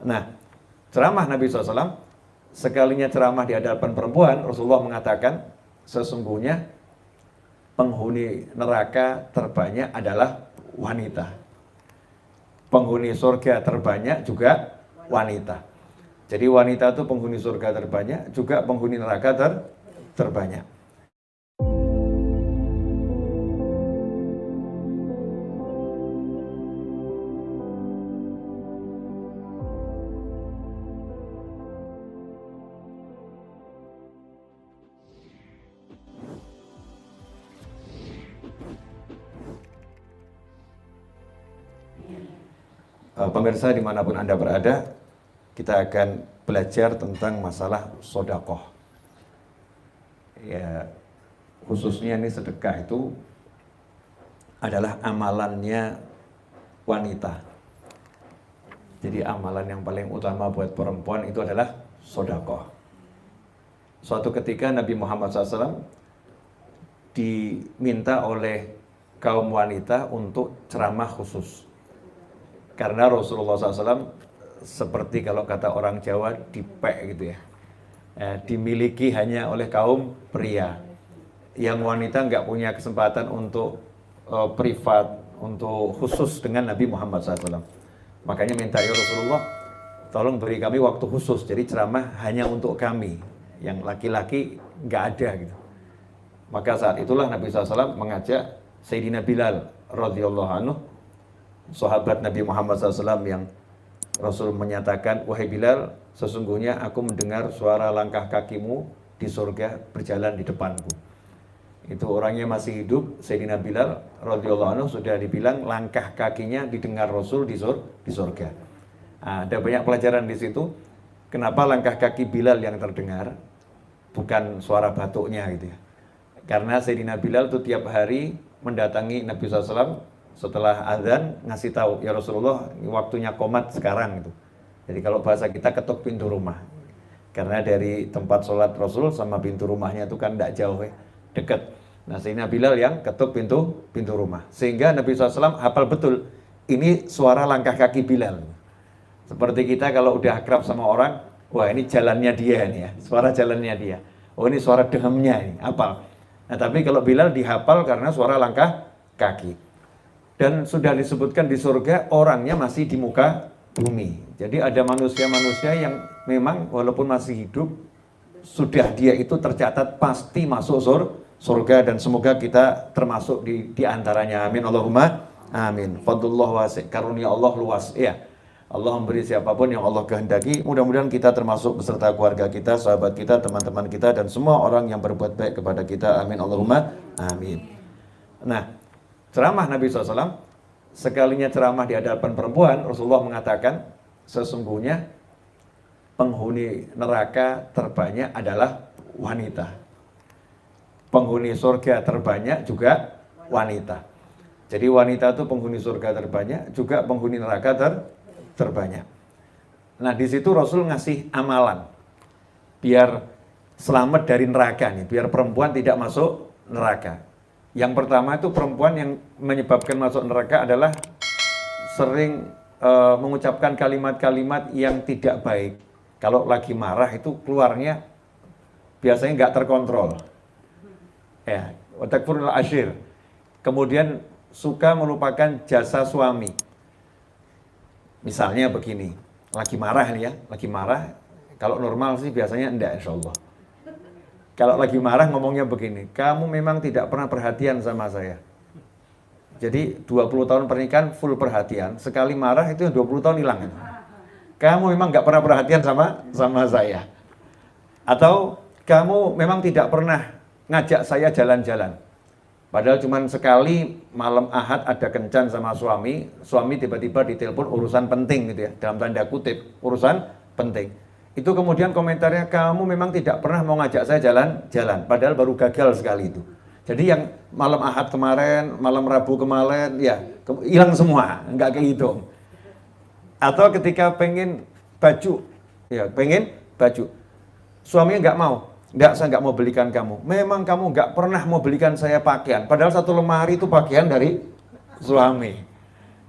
Nah, ceramah Nabi SAW, sekalinya ceramah di hadapan perempuan, Rasulullah mengatakan, sesungguhnya penghuni neraka terbanyak adalah wanita. Penghuni surga terbanyak juga wanita. Jadi wanita itu penghuni surga terbanyak, juga penghuni neraka terbanyak. Pemirsa dimanapun Anda berada, kita akan belajar tentang masalah sodakoh. Ya, khususnya ini sedekah itu adalah amalannya wanita. Jadi amalan yang paling utama buat perempuan itu adalah sodakoh. Suatu ketika Nabi Muhammad SAW diminta oleh kaum wanita untuk ceramah khusus. Karena Rasulullah SAW seperti kalau kata orang Jawa dipek gitu ya, dimiliki hanya oleh kaum pria. Yang wanita nggak punya kesempatan untuk privat, untuk khusus dengan Nabi Muhammad SAW. Makanya minta, ya Rasulullah, tolong beri kami waktu khusus. Jadi ceramah hanya untuk kami, yang laki-laki nggak ada gitu. Maka saat itulah Nabi SAW mengajak Sayyidina Bilal radhiyallahu anhu, sahabat Nabi Muhammad SAW, yang Rasul menyatakan, wahai Bilal, sesungguhnya aku mendengar suara langkah kakimu di surga berjalan di depanku. Itu orangnya masih hidup, Sayyidina Bilal radhiyallahu anhu, sudah dibilang langkah kakinya didengar Rasul di surga. Ada banyak pelajaran di situ. Kenapa langkah kaki Bilal yang terdengar, bukan suara batuknya gitu ya. Karena Sayyidina Bilal itu tiap hari mendatangi Nabi SAW setelah azan, ngasih tahu, ya Rasulullah, waktunya qomat sekarang gitu. Jadi kalau bahasa kita, ketuk pintu rumah. Karena dari tempat sholat Rasul sama pintu rumahnya itu kan tidak jauh ya, dekat. Nah, Sayyidina Bilal yang ketuk pintu rumah. Sehingga Nabi SAW hafal betul, ini suara langkah kaki Bilal. Seperti kita kalau udah akrab sama orang, wah ini jalannya dia nih ya, suara jalannya dia. Oh ini suara dehamnya ini, hafal. Nah tapi kalau Bilal dihafal karena suara langkah kaki. Dan sudah disebutkan di surga orangnya masih di muka bumi. Jadi ada manusia-manusia yang memang walaupun masih hidup, sudah dia itu tercatat pasti masuk surga, dan semoga kita termasuk di antaranya. Amin Allahumma amin. Fadlullah wasi', karunia Allah luas. Ya, Allah memberi siapapun yang Allah kehendaki. Mudah-mudahan kita termasuk beserta keluarga kita, sahabat kita, teman-teman kita, dan semua orang yang berbuat baik kepada kita. Amin Allahumma amin. Nah, ceramah Nabi SAW, sekalinya ceramah di hadapan perempuan, Rasulullah mengatakan, sesungguhnya penghuni neraka terbanyak adalah wanita. Penghuni surga terbanyak juga wanita. Jadi wanita itu penghuni surga terbanyak, juga penghuni neraka terbanyak. Nah di situ Rasul ngasih amalan, biar selamat dari neraka nih, biar perempuan tidak masuk neraka. Yang pertama itu perempuan yang menyebabkan masuk neraka adalah sering mengucapkan kalimat-kalimat yang tidak baik. Kalau lagi marah itu keluarnya biasanya nggak terkontrol. Ya, watakfurul ashir. Kemudian suka melupakan jasa suami. Misalnya begini, lagi marah nih ya, lagi marah. Kalau normal sih biasanya enggak, insya Allah. Kalau lagi marah ngomongnya begini, kamu memang tidak pernah perhatian sama saya. Jadi 20 tahun pernikahan full perhatian, sekali marah itu 20 tahun hilang. Kamu memang nggak pernah perhatian sama saya. Atau kamu memang tidak pernah ngajak saya jalan-jalan. Padahal cuma sekali malam Ahad ada kencan sama suami tiba-tiba ditelepon urusan penting gitu ya, dalam tanda kutip, urusan penting. Itu kemudian komentarnya, kamu memang tidak pernah mau ngajak saya jalan-jalan, padahal baru gagal sekali itu. Jadi yang malam Ahad kemarin, malam Rabu kemarin, ya hilang semua, nggak kehitung. Atau ketika pengen baju, ya pengen baju, suaminya nggak mau, saya nggak mau belikan kamu. Memang kamu nggak pernah mau belikan saya pakaian, padahal satu lemari itu pakaian dari suami.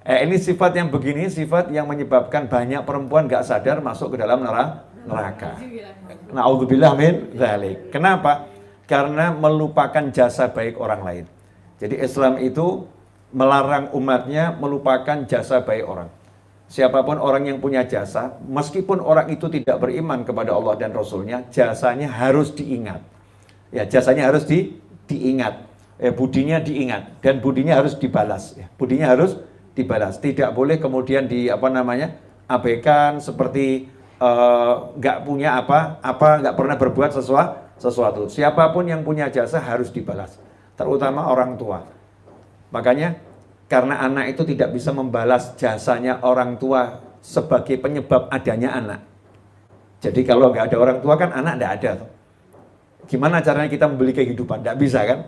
Ini sifat yang begini, sifat yang menyebabkan banyak perempuan gak sadar masuk ke dalam neraka. Na'udzubillah min dzalik. Kenapa? Karena melupakan jasa baik orang lain. Jadi Islam itu melarang umatnya melupakan jasa baik orang. Siapapun orang yang punya jasa, meskipun orang itu tidak beriman kepada Allah dan Rasulnya, jasanya harus diingat. Ya, jasanya harus diingat. Budinya diingat dan budinya harus dibalas. Budinya harus dibalas. Tidak boleh kemudian abaikan seperti nggak punya nggak pernah berbuat sesuatu. Siapapun yang punya jasa harus dibalas, terutama orang tua. Makanya karena anak itu tidak bisa membalas jasanya orang tua sebagai penyebab adanya anak. Jadi kalau nggak ada orang tua kan anak nggak ada. Gimana caranya kita membeli kehidupan? Nggak bisa kan?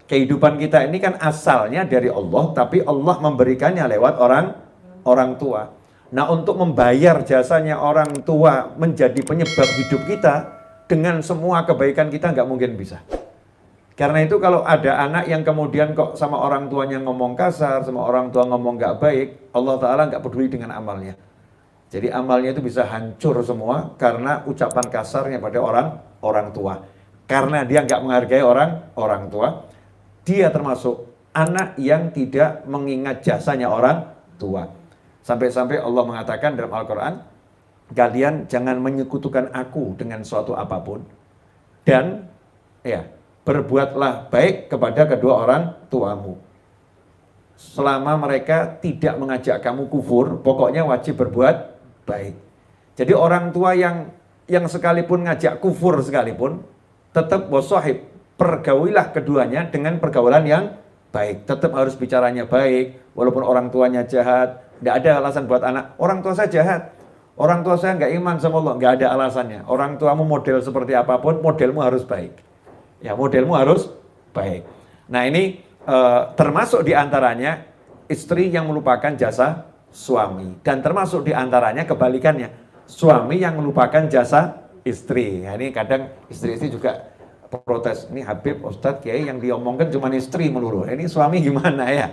Kehidupan kita ini kan asalnya dari Allah, tapi Allah memberikannya lewat orang tua. Nah, untuk membayar jasanya orang tua menjadi penyebab hidup kita dengan semua kebaikan kita nggak mungkin bisa. Karena itu kalau ada anak yang kemudian kok sama orang tuanya ngomong kasar, sama orang tua ngomong nggak baik, Allah Ta'ala nggak peduli dengan amalnya. Jadi amalnya itu bisa hancur semua karena ucapan kasarnya pada orang tua. Karena dia nggak menghargai orang tua. Dia termasuk anak yang tidak mengingat jasanya orang tua. Sampai-sampai Allah mengatakan dalam Al-Quran, kalian jangan menyekutukan aku dengan suatu apapun. Dan berbuatlah baik kepada kedua orang tuamu. Selama mereka tidak mengajak kamu kufur, pokoknya wajib berbuat baik. Jadi orang tua yang sekalipun ngajak kufur sekalipun, tetap wasahib. Pergaulilah keduanya dengan pergaulan yang baik. Tetap harus bicaranya baik, walaupun orang tuanya jahat. Tidak ada alasan buat anak, orang tua saya jahat, orang tua saya nggak iman sama Allah. Nggak ada alasannya. Orang tuamu model seperti apapun, modelmu harus baik. Ya, modelmu harus baik. Nah ini termasuk diantaranya istri yang melupakan jasa suami. Dan termasuk diantaranya kebalikannya, suami yang melupakan jasa istri. Nah, ini kadang istri-istri juga protes, ini Habib, Ustadz, Kiai yang diomongkan cuma istri melulu. Ini suami gimana ya?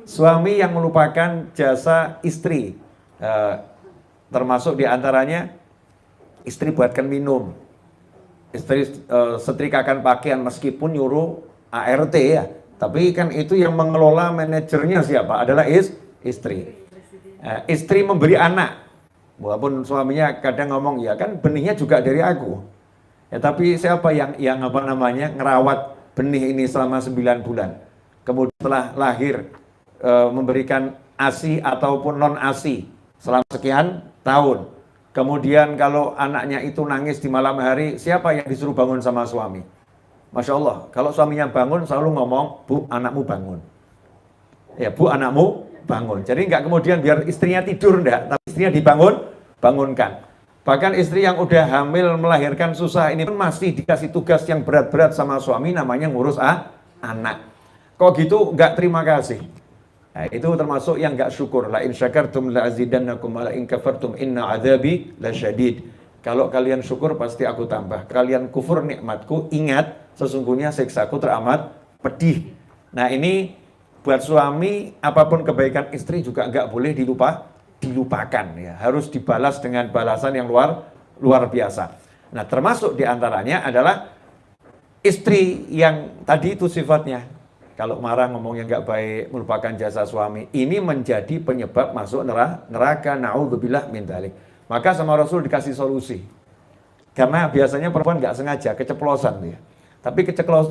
Suami yang melupakan jasa istri, termasuk diantaranya istri buatkan minum, istri setrikakan pakaian meskipun nyuruh ART ya, tapi kan itu yang mengelola manajernya siapa? Adalah istri. Istri memberi anak, walaupun suaminya kadang ngomong ya kan benihnya juga dari aku. Ya, tapi siapa yang ngerawat benih ini selama 9 bulan? Kemudian setelah lahir memberikan ASI ataupun non ASI selama sekian tahun. Kemudian kalau anaknya itu nangis di malam hari, siapa yang disuruh bangun sama suami? Masya Allah, kalau suaminya bangun selalu ngomong, Bu, anakmu bangun. Ya, Bu, anakmu bangun. Jadi nggak kemudian biar istrinya tidur enggak, tapi istrinya bangunkan. Bahkan istri yang udah hamil melahirkan susah ini pun masih dikasih tugas yang berat-berat sama suami, namanya ngurus anak. Kok gitu nggak terima kasih. Nah, itu termasuk yang nggak syukur. La in syakartum la azidannakum wa la in kafartum inna adzabi lasyadid. Kalau kalian syukur pasti aku tambah. Kalian kufur nikmatku, ingat sesungguhnya siksaku teramat pedih. Nah ini buat suami apapun kebaikan istri juga nggak boleh dilupakan ya, harus dibalas dengan balasan yang luar biasa. Nah, termasuk diantaranya adalah istri yang tadi itu sifatnya kalau marah ngomongnya nggak baik, melupakan jasa suami, ini menjadi penyebab masuk neraka. Na'udzubillah min dzalik. Maka sama Rasul dikasih solusi. Karena biasanya perempuan nggak sengaja keceplosan dia. Tapi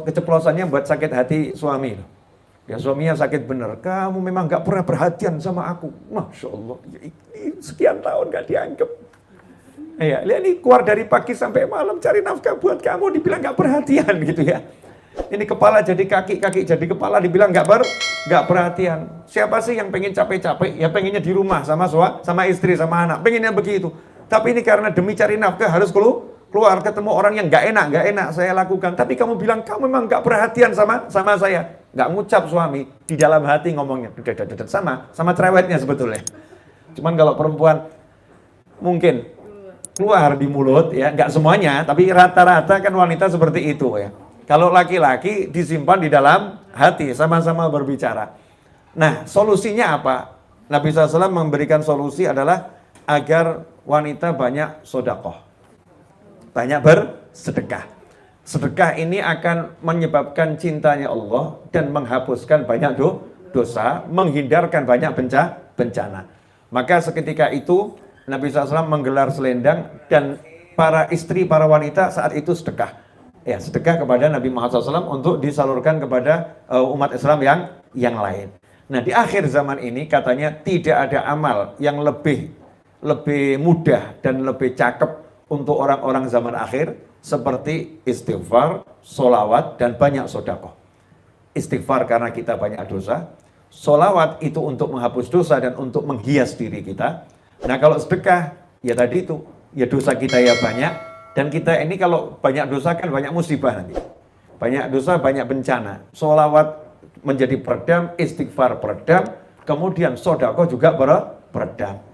keceplosannya buat sakit hati suami. Ya suaminya sakit bener, kamu memang gak pernah perhatian sama aku. Masya Allah, sekian tahun gak dianggap. Ya, lihat ini keluar dari pagi sampai malam cari nafkah buat kamu, dibilang gak perhatian gitu ya. Ini kepala jadi kaki, kaki jadi kepala, dibilang gak perhatian. Siapa sih yang pengen capek-capek? Ya pengennya di rumah sama istri, sama anak, pengennya begitu. Tapi ini karena demi cari nafkah harus keluar ketemu orang yang gak enak saya lakukan. Tapi kamu bilang kamu memang gak perhatian sama saya. Nggak ngucap suami, di dalam hati ngomongnya sama cerewetnya sebetulnya. Cuman kalau perempuan mungkin keluar di mulut ya, nggak semuanya, tapi rata-rata kan wanita seperti itu ya. Kalau laki-laki disimpan di dalam hati, sama-sama berbicara. Nah, solusinya apa? Nabi SAW memberikan solusi adalah agar wanita banyak sodakoh, banyak bersedekah. Sedekah ini akan menyebabkan cintanya Allah dan menghapuskan banyak dosa, menghindarkan banyak bencana. Maka seketika itu Nabi SAW menggelar selendang dan para istri, para wanita saat itu sedekah. Ya, sedekah kepada Nabi Muhammad SAW untuk disalurkan kepada umat Islam yang lain. Nah, di akhir zaman ini katanya tidak ada amal yang lebih mudah dan lebih cakep untuk orang-orang zaman akhir seperti istighfar, solawat, dan banyak sodakoh. Istighfar karena kita banyak dosa, solawat itu untuk menghapus dosa dan untuk menghias diri kita. Nah, kalau sedekah, ya tadi itu, ya dosa kita ya banyak, dan kita ini kalau banyak dosa kan banyak musibah nanti. Banyak dosa, banyak bencana. Solawat menjadi peredam, istighfar peredam, kemudian sodakoh juga peredam.